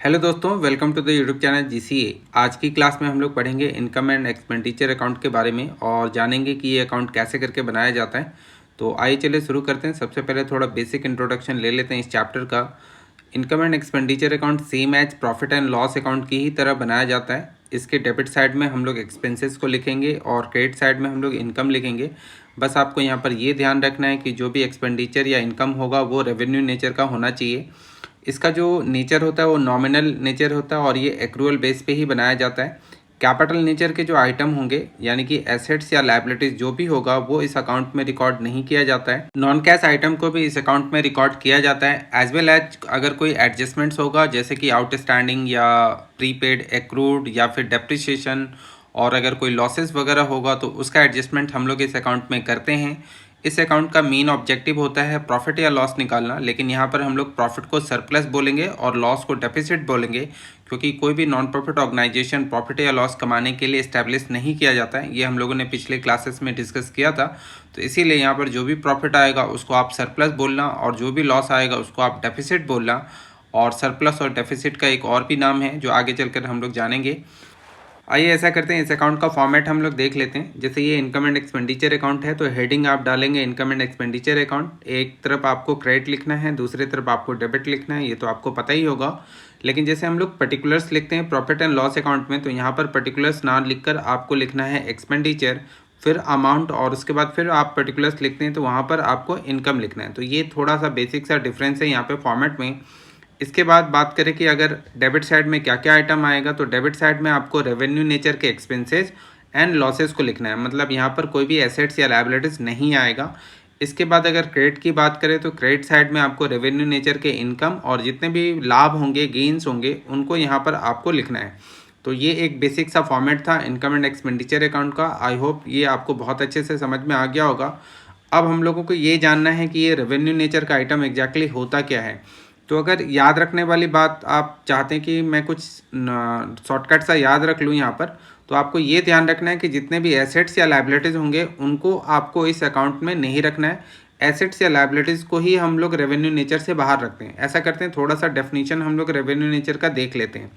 Hello दोस्तों, welcome to the YouTube channel GCA. आज की क्लास में हम लोग पढ़ेंगे इनकम एंड एक्सपेंडिचर अकाउंट के बारे में और जानेंगे कि ये अकाउंट कैसे करके बनाया जाता है। तो आइए चलिए शुरू करते हैं। सबसे पहले थोड़ा बेसिक इंट्रोडक्शन ले लेते हैं इस चैप्टर का। Income and expenditure account same as profit and loss account की ही तरह बनाया जाता है। इसके डेबिट साइड में हम लोग एक्सपेंसेस को लिखेंगे और क्रेडिट साइड में हम लोग इनकम लिखेंगे। बस आपको यहाँ पर ये ध्यान रखना है कि जो भी एक्सपेंडिचर या इनकम होगा वो रेवेन्यू नेचर का होना चाहिए। इसका जो नेचर होता है वो नॉमिनल नेचर होता है और ये एक्रूअल बेस पे ही बनाया जाता है। कैपिटल नेचर के जो आइटम होंगे यानी कि एसेट्स या लायबिलिटीज जो भी होगा वो इस अकाउंट में रिकॉर्ड नहीं किया जाता है। नॉन कैश आइटम को भी इस अकाउंट में रिकॉर्ड किया जाता है एज वेल एज अगर कोई एडजस्टमेंट्स होगा जैसे कि आउटस्टैंडिंग या प्रीपेड, एक्रूड या फिर डेप्रिसिएशन, और अगर कोई लॉसेस वगैरह होगा तो उसका एडजस्टमेंट हम लोग इस अकाउंट में करते हैं। इस अकाउंट का मेन ऑब्जेक्टिव होता है प्रॉफिट या लॉस निकालना, लेकिन यहाँ पर हम लोग प्रॉफिट को सरप्लस बोलेंगे और लॉस को डेफिसिट बोलेंगे, क्योंकि कोई भी नॉन प्रॉफिट ऑर्गेनाइजेशन प्रॉफिट या लॉस कमाने के लिए इस्टेब्लिश नहीं किया जाता है। ये हम लोगों ने पिछले क्लासेस में डिस्कस किया था। तो इसीलिए यहाँ पर जो भी प्रॉफिट आएगा उसको आप सरप्लस बोलना और जो भी लॉस आएगा उसको आप डेफिसिट बोलना। और सरप्लस और डेफिसिट का एक और भी नाम है जो आगे चलकर हम लोग जानेंगे। आइए ऐसा करते हैं, इस अकाउंट का फॉर्मेट हम लोग देख लेते हैं। जैसे ये इनकम एंड एक्सपेंडिचर अकाउंट है तो हेडिंग आप डालेंगे इनकम एंड एक्सपेंडिचर अकाउंट। एक तरफ आपको क्रेडिट लिखना है, दूसरी तरफ आपको डेबिट लिखना है, ये तो आपको पता ही होगा। लेकिन जैसे हम लोग पर्टिकुलर्स लिखते हैं प्रॉफिट एंड लॉस अकाउंट में, तो यहाँ पर पर्टिकुलर्स ना लिखकर आपको लिखना है एक्सपेंडिचर, फिर अमाउंट, और उसके बाद फिर आप पर्टिकुलर्स लिखते हैं तो वहाँ पर आपको इनकम लिखना है। तो ये थोड़ा सा बेसिक सा डिफरेंस है यहाँ पे फॉर्मेट में। इसके बाद बात करें कि अगर डेबिट साइड में क्या क्या आइटम आएगा, तो डेबिट साइड में आपको रेवेन्यू नेचर के एक्सपेंसेस एंड लॉसेस को लिखना है, मतलब यहाँ पर कोई भी एसेट्स या लायबिलिटीज़ नहीं आएगा। इसके बाद अगर क्रेडिट की बात करें तो क्रेडिट साइड में आपको रेवेन्यू नेचर के इनकम और जितने भी लाभ होंगे, गेन्स होंगे, उनको यहाँ पर आपको लिखना है। तो ये एक बेसिक सा फॉर्मेट था इनकम एंड एक्सपेंडिचर अकाउंट का। आई होप ये आपको बहुत अच्छे से समझ में आ गया होगा। अब हम लोगों को ये जानना है कि ये रेवेन्यू नेचर का आइटम एग्जैक्टली होता क्या है। तो अगर याद रखने वाली बात आप चाहते हैं कि मैं कुछ शॉर्टकट सा याद रख लूँ यहाँ पर, तो आपको ये ध्यान रखना है कि जितने भी एसेट्स या लायबिलिटीज़ होंगे उनको आपको इस अकाउंट में नहीं रखना है। एसेट्स या लायबिलिटीज़ को ही हम लोग रेवेन्यू नेचर से बाहर रखते हैं। ऐसा करते हैं, थोड़ा सा डेफिनेशन हम लोग रेवेन्यू नेचर का देख लेते हैं।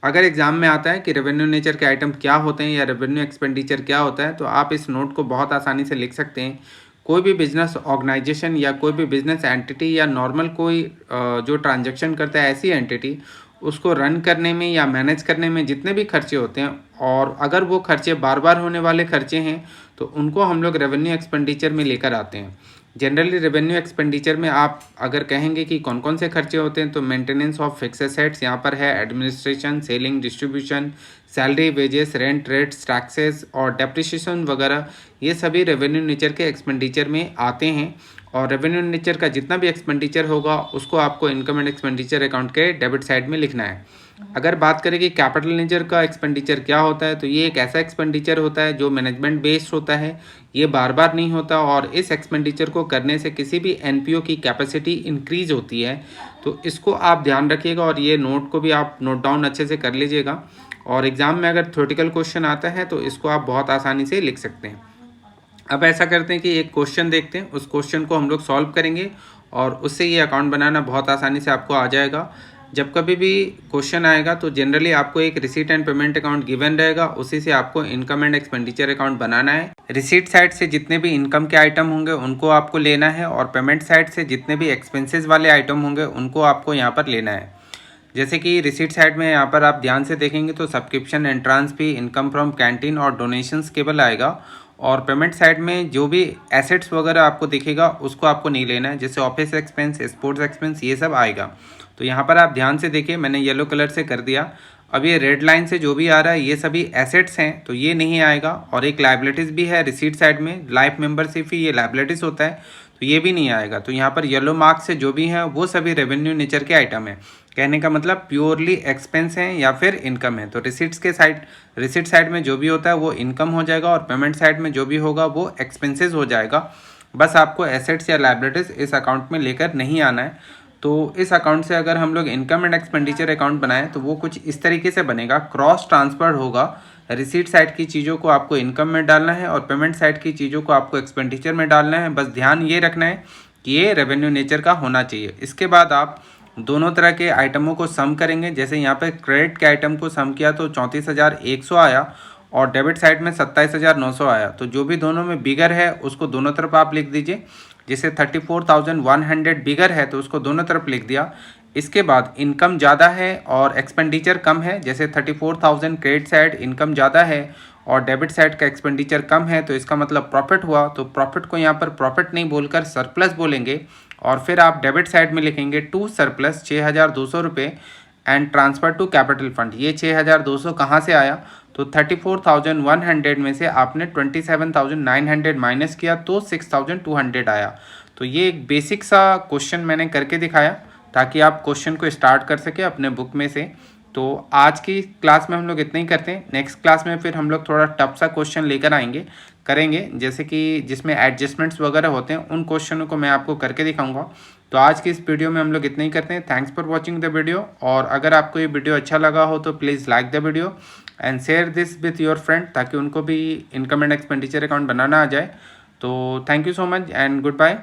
अगर एग्जाम में आता है कि रेवेन्यू नेचर के आइटम क्या होते हैं या रेवेन्यू एक्सपेंडिचर क्या होता है, तो आप इस नोट को बहुत आसानी से लिख सकते हैं। कोई भी बिजनेस ऑर्गेनाइजेशन या कोई भी बिजनेस एंटिटी या नॉर्मल कोई जो ट्रांजैक्शन करता है ऐसी एंटिटी, उसको रन करने में या मैनेज करने में जितने भी खर्चे होते हैं, और अगर वो खर्चे बार बार होने वाले खर्चे हैं तो उनको हम लोग रेवेन्यू एक्सपेंडिचर में लेकर आते हैं। जनरली रेवेन्यू एक्सपेंडिचर में आप अगर कहेंगे कि कौन कौन से खर्चे होते हैं, तो मेंटेनेंस ऑफ फिक्स एसेट्स यहाँ पर है, administration, selling, distribution, salary, wages, rent, rates, taxes और डेप्रिसिएशन वगैरह, ये सभी रेवेन्यू नेचर के एक्सपेंडिचर में आते हैं। और रेवेन्यू नेचर का जितना भी एक्सपेंडिचर होगा उसको आपको इनकम एंड एक्सपेंडिचर अकाउंट के डेबिट साइड में लिखना है। अगर बात करें कि कैपिटल नेचर का एक्सपेंडिचर क्या होता है, तो ये एक ऐसा एक्सपेंडिचर होता है जो मैनेजमेंट बेस्ड होता है। ये बार बार नहीं होता और इस एक्सपेंडिचर को करने से किसी भी एनपीओ की कैपेसिटी इंक्रीज होती है। तो इसको आप ध्यान रखिएगा और ये नोट को भी आप नोट डाउन अच्छे से कर लीजिएगा। और एग्ज़ाम में अगर थ्योरेटिकल क्वेश्चन आता है तो इसको आप बहुत आसानी से लिख सकते हैं। अब ऐसा करते हैं कि एक क्वेश्चन देखते हैं, उस क्वेश्चन को हम लोग सॉल्व करेंगे और उससे ये अकाउंट बनाना बहुत आसानी से आपको आ जाएगा। जब कभी भी क्वेश्चन आएगा तो जनरली आपको एक receipt and payment account given रहेगा, उसी से आपको इनकम एंड एक्सपेंडिचर अकाउंट बनाना है। रिसीट साइड से जितने भी इनकम के आइटम होंगे उनको आपको लेना है और पेमेंट साइड से जितने भी एक्सपेंसेस वाले आइटम होंगे उनको आपको यहाँ पर लेना है। जैसे कि रिसीट साइड में यहाँ पर आप ध्यान से देखेंगे तो subscription, entrance fee, income from canteen और डोनेशंस केवल आएगा। और पेमेंट साइड में जो भी एसेट्स वगैरह आपको दिखेगा उसको आपको नहीं लेना है, जैसे ऑफिस एक्सपेंस, स्पोर्ट्स एक्सपेंस, ये सब आएगा। तो यहाँ पर आप ध्यान से देखिए, मैंने येलो कलर से कर दिया। अब ये रेड लाइन से जो भी आ रहा है ये सभी एसेट्स हैं, तो ये नहीं आएगा। और एक लायबिलिटीज़ भी है रिसीट साइड में, लाइफ मेंबरशिप ही ये लायबिलिटीज़ होता है, तो ये भी नहीं आएगा। तो यहाँ पर येलो मार्क्स से जो भी हैं वो सभी रेवेन्यू नेचर के आइटम है। कहने का मतलब प्योरली एक्सपेंस हैं या फिर इनकम है। तो रिसीट साइड में जो भी होता है वो इनकम हो जाएगा और पेमेंट साइड में जो भी होगा वो एक्सपेंसेस हो जाएगा। बस आपको एसेट्स या लायबिलिटीज़ इस अकाउंट में लेकर नहीं आना है। तो इस अकाउंट से अगर हम लोग इनकम एंड एक्सपेंडिचर अकाउंट बनाएं तो वो कुछ इस तरीके से बनेगा, क्रॉस ट्रांसफर होगा। रिसीट साइड की चीज़ों को आपको इनकम में डालना है और पेमेंट साइड की चीज़ों को आपको एक्सपेंडिचर में डालना है। बस ध्यान ये रखना है कि ये रेवेन्यू नेचर का होना चाहिए। इसके बाद आप दोनों तरह के आइटमों को सम करेंगे। जैसे यहाँ पे क्रेडिट के आइटम को सम किया तो 34,100 आया और डेबिट साइड में 27,900 आया। तो जो भी दोनों में बिगर है उसको दोनों तरफ आप लिख दीजिए। जैसे 34,100 बिगर है तो उसको दोनों तरफ लिख दिया। इसके बाद इनकम ज़्यादा है और एक्सपेंडिचर कम है। जैसे 34,000 क्रेडिट साइड इनकम ज़्यादा है और डेबिट साइड का एक्सपेंडिचर कम है, तो इसका मतलब प्रॉफिट हुआ। तो प्रॉफिट को यहाँ पर प्रॉफिट नहीं बोलकर सरप्लस बोलेंगे और फिर आप डेबिट साइड में लिखेंगे टू सरप्लस 6,200 रुपये and transfer to capital fund. ये 6,200 कहाँ से आया? तो 34,100 में से आपने 27,900 माइनस किया तो 6,200 आया। तो ये एक बेसिक सा क्वेश्चन मैंने करके दिखाया ताकि आप क्वेश्चन को स्टार्ट कर सके अपने बुक में से। तो आज की क्लास में हम लोग इतना ही करते हैं। नेक्स्ट क्लास में फिर हम लोग थोड़ा टफ सा क्वेश्चन लेकर करेंगे, जैसे कि जिसमें एडजस्टमेंट्स वगैरह होते हैं, उन क्वेश्चनों को मैं आपको करके दिखाऊंगा। तो आज की इस वीडियो में हम लोग इतना ही करते हैं। Thanks for watching the video. और अगर आपको ये वीडियो अच्छा लगा हो तो please like the video and share this with your friend ताकि उनको भी इनकम एंड एक्सपेंडिचर अकाउंट बनाना आ जाए। तो thank you so much and good bye.